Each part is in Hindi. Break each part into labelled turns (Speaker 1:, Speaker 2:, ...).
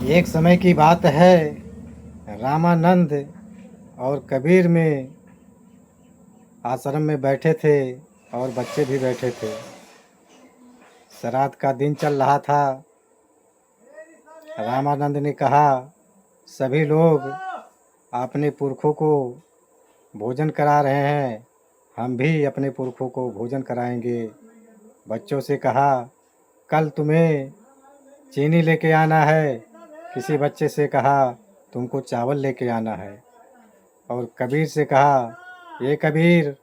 Speaker 1: एक समय की बात है, रामानंद और कबीर में आश्रम में बैठे थे और बच्चे भी बैठे थे। श्राद्ध का दिन चल रहा था। रामानंद ने कहा, सभी लोग अपने पुरखों को भोजन करा रहे हैं, हम भी अपने पुरखों को भोजन कराएंगे। बच्चों से कहा, कल तुम्हें चीनी लेके आना है। किसी बच्चे से कहा, तुमको चावल लेके आना है। और कबीर से कहा, ये कबीर,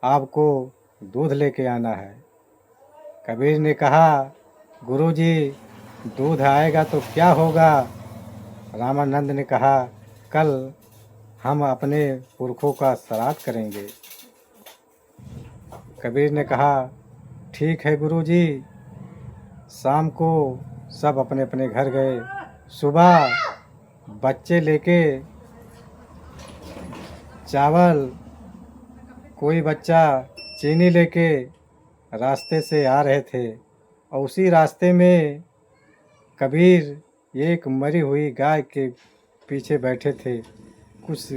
Speaker 1: आपको दूध लेके आना है। कबीर ने कहा, गुरुजी, दूध आएगा तो क्या होगा? रामानंद ने कहा, कल हम अपने पुरखों का श्राद्ध करेंगे। कबीर ने कहा, ठीक है गुरुजी। शाम को सब अपने अपने घर गए। सुबह बच्चे लेके चावल, कोई बच्चा चीनी लेके रास्ते से आ रहे थे और उसी रास्ते में कबीर एक मरी हुई गाय के पीछे बैठे थे। कुछ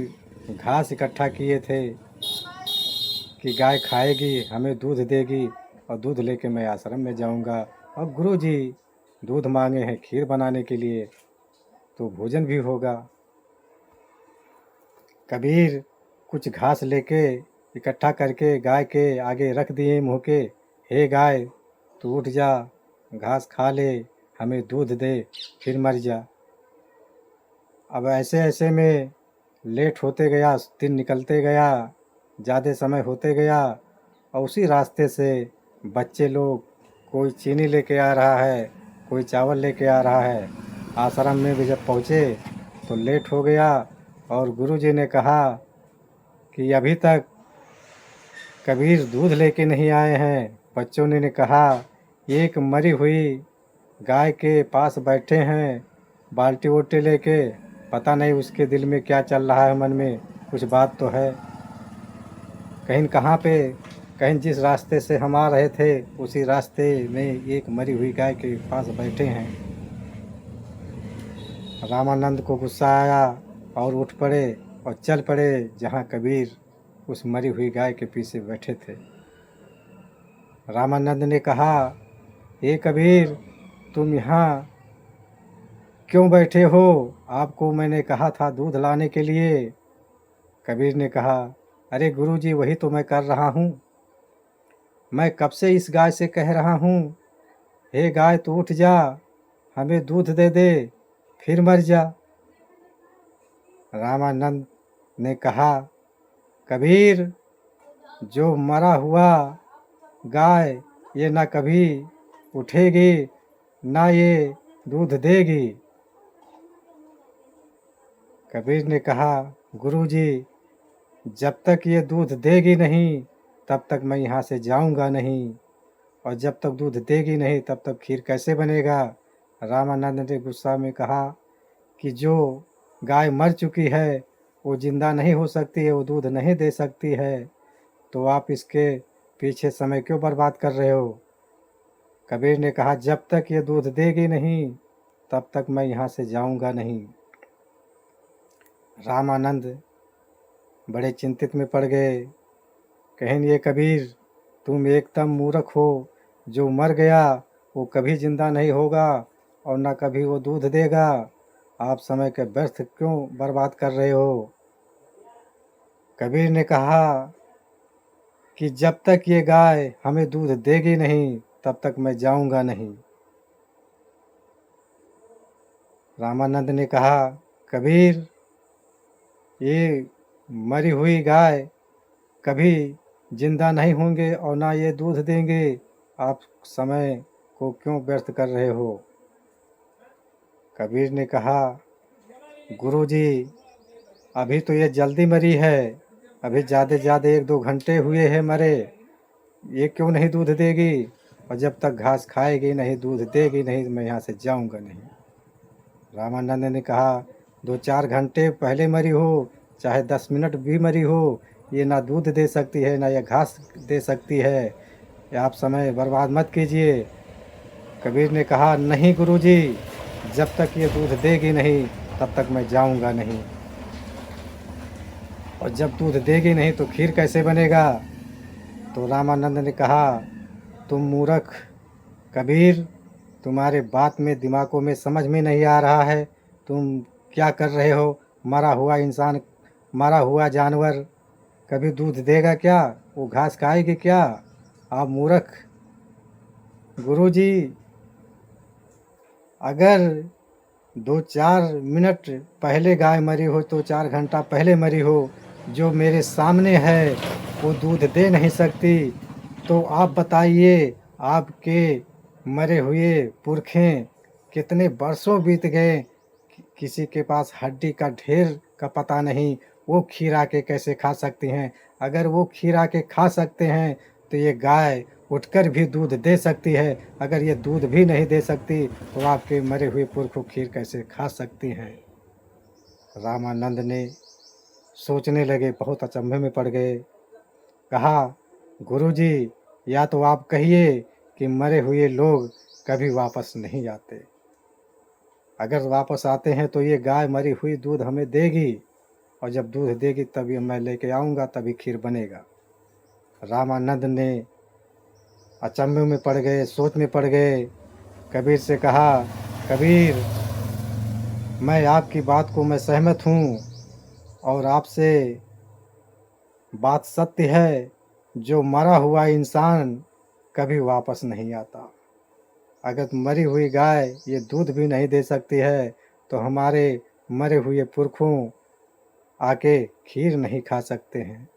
Speaker 1: घास इकट्ठा किए थे कि गाय खाएगी, हमें दूध देगी और दूध लेके मैं आश्रम में जाऊंगा। और गुरुजी दूध मांगे हैं खीर बनाने के लिए, तो भोजन भी होगा। कबीर कुछ घास लेके इकट्ठा करके गाय के आगे रख दिए मुँह के, हे गाय, तू उठ जा, घास खा ले, हमें दूध दे, फिर मर जा। अब ऐसे ऐसे में लेट होते गया, दिन निकलते गया, ज़्यादा समय होते गया और उसी रास्ते से बच्चे लोग, कोई चीनी लेके आ रहा है, कोई चावल लेके आ रहा है। आश्रम में भी जब पहुँचे तो लेट हो गया और गुरुजी ने कहा कि अभी तक कबीर दूध लेके नहीं आए हैं। बच्चों ने कहा, एक मरी हुई गाय के पास बैठे हैं बाल्टी वोटी लेके, पता नहीं उसके दिल में क्या चल रहा है, मन में कुछ बात तो है। कहीं कहाँ पे, कहीं जिस रास्ते से हम आ रहे थे उसी रास्ते में एक मरी हुई गाय के पास बैठे हैं। रामानंद को गुस्सा आया और उठ पड़े और चल पड़े जहाँ कबीर उस मरी हुई गाय के पीछे बैठे थे। रामानंद ने कहा, हे कबीर, तुम यहाँ क्यों बैठे हो? आपको मैंने कहा था दूध लाने के लिए। कबीर ने कहा, अरे गुरुजी, वही तो मैं कर रहा हूँ। मैं कब से इस गाय से कह रहा हूँ, हे गाय, तू उठ जा, हमें दूध दे दे, फिर मर जा। रामानंद ने कहा, कबीर, जो मरा हुआ गाय ये ना कभी उठेगी ना ये दूध देगी। कबीर ने कहा, गुरुजी, जब तक ये दूध देगी नहीं तब तक मैं यहाँ से जाऊँगा नहीं, और जब तक दूध देगी नहीं तब तक खीर कैसे बनेगा? रामानंद ने गुस्सा में कहा कि जो गाय मर चुकी है वो जिंदा नहीं हो सकती है, वो दूध नहीं दे सकती है, तो आप इसके पीछे समय क्यों बर्बाद कर रहे हो? कबीर ने कहा, जब तक ये दूध देगी नहीं तब तक मैं यहाँ से जाऊँगा नहीं। रामानंद बड़े चिंतित में पड़ गए। कहें, ये कबीर, तुम एकदम मूर्ख हो। जो मर गया वो कभी जिंदा नहीं होगा और ना कभी वो दूध देगा। आप समय के व्यर्थ क्यों बर्बाद कर रहे हो? कबीर ने कहा कि जब तक ये गाय हमें दूध देगी नहीं तब तक मैं जाऊंगा नहीं। रामानंद ने कहा, कबीर, ये मरी हुई गाय कभी जिंदा नहीं होंगे और ना ये दूध देंगे। आप समय को क्यों व्यर्थ कर रहे हो? कबीर ने कहा, गुरुजी, अभी तो ये जल्दी मरी है, अभी ज़्यादा ज़्यादा 1-2 घंटे हुए हैं मरे, ये क्यों नहीं दूध देगी? और जब तक घास खाएगी नहीं, दूध देगी नहीं, मैं यहाँ से जाऊँगा नहीं। रामानंद ने कहा, 2-4 घंटे पहले मरी हो, चाहे 10 मिनट भी मरी हो, ये ना दूध दे सकती है ना ये घास दे सकती है। ये आप समय बर्बाद मत कीजिए। कबीर ने कहा, नहीं गुरुजी, जब तक ये दूध देगी नहीं तब तक मैं जाऊंगा नहीं। और जब दूध देगी नहीं तो खीर कैसे बनेगा? तो रामानंद ने कहा, तुम मूर्ख कबीर, तुम्हारे बात में दिमागों में समझ में नहीं आ रहा है। तुम क्या कर रहे हो? मरा हुआ इंसान, मरा हुआ जानवर कभी दूध देगा क्या? वो घास खाएगी क्या? आप मूर्ख। गुरुजी, अगर 2-4 मिनट पहले गाय मरी हो तो 4 घंटा पहले मरी हो, जो मेरे सामने है वो दूध दे नहीं सकती, तो आप बताइए, आपके मरे हुए पुरखें कितने बरसों बीत गए, किसी के पास हड्डी का ढेर का पता नहीं, वो खीर आके कैसे खा सकती हैं? अगर वो खीर आके खा सकते हैं तो ये गाय उठकर भी दूध दे सकती है। अगर ये दूध भी नहीं दे सकती तो आपके मरे हुए पुरखों खीर कैसे खा सकती हैं? रामानंद ने सोचने लगे, बहुत अचंभे में पड़ गए। कहा, गुरुजी, या तो आप कहिए कि मरे हुए लोग कभी वापस नहीं आते। अगर वापस आते हैं तो ये गाय मरी हुई दूध हमें देगी, और जब दूध देगी तभी मैं लेके आऊँगा, तभी खीर बनेगा। रामानंद ने अचंभे में पड़ गए, सोच में पड़ गए। कबीर से कहा, कबीर, मैं आपकी बात को मैं सहमत हूँ, और आपसे बात सत्य है। जो मरा हुआ इंसान कभी वापस नहीं आता। अगर मरी हुई गाय ये दूध भी नहीं दे सकती है तो हमारे मरे हुए पुरखों आके खीर नहीं खा सकते हैं।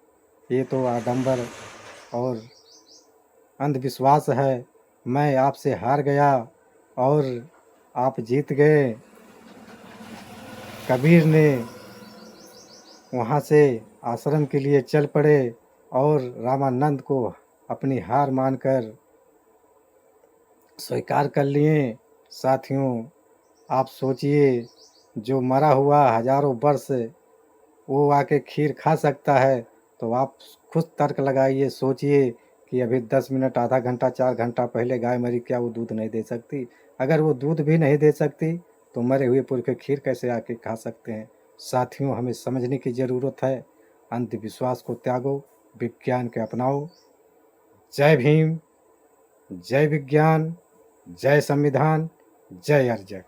Speaker 1: ये तो आडंबर और अंधविश्वास है। मैं आपसे हार गया और आप जीत गए। कबीर ने वहाँ से आश्रम के लिए चल पड़े और रामानंद को अपनी हार मानकर स्वीकार कर लिए। साथियों, आप सोचिए, जो मरा हुआ हजारों वर्ष वो आके खीर खा सकता है, तो आप खुद तर्क लगाइए, सोचिए कि अभी 10 मिनट, आधा घंटा, 4 घंटा पहले गाय मरी, क्या वो दूध नहीं दे सकती? अगर वो दूध भी नहीं दे सकती तो मरे हुए पुरखे खीर कैसे आके खा सकते हैं? साथियों, हमें समझने की ज़रूरत है। अंधविश्वास को त्यागो, विज्ञान के अपनाओ। जय भीम, जय विज्ञान, जय संविधान, जय अर्जक।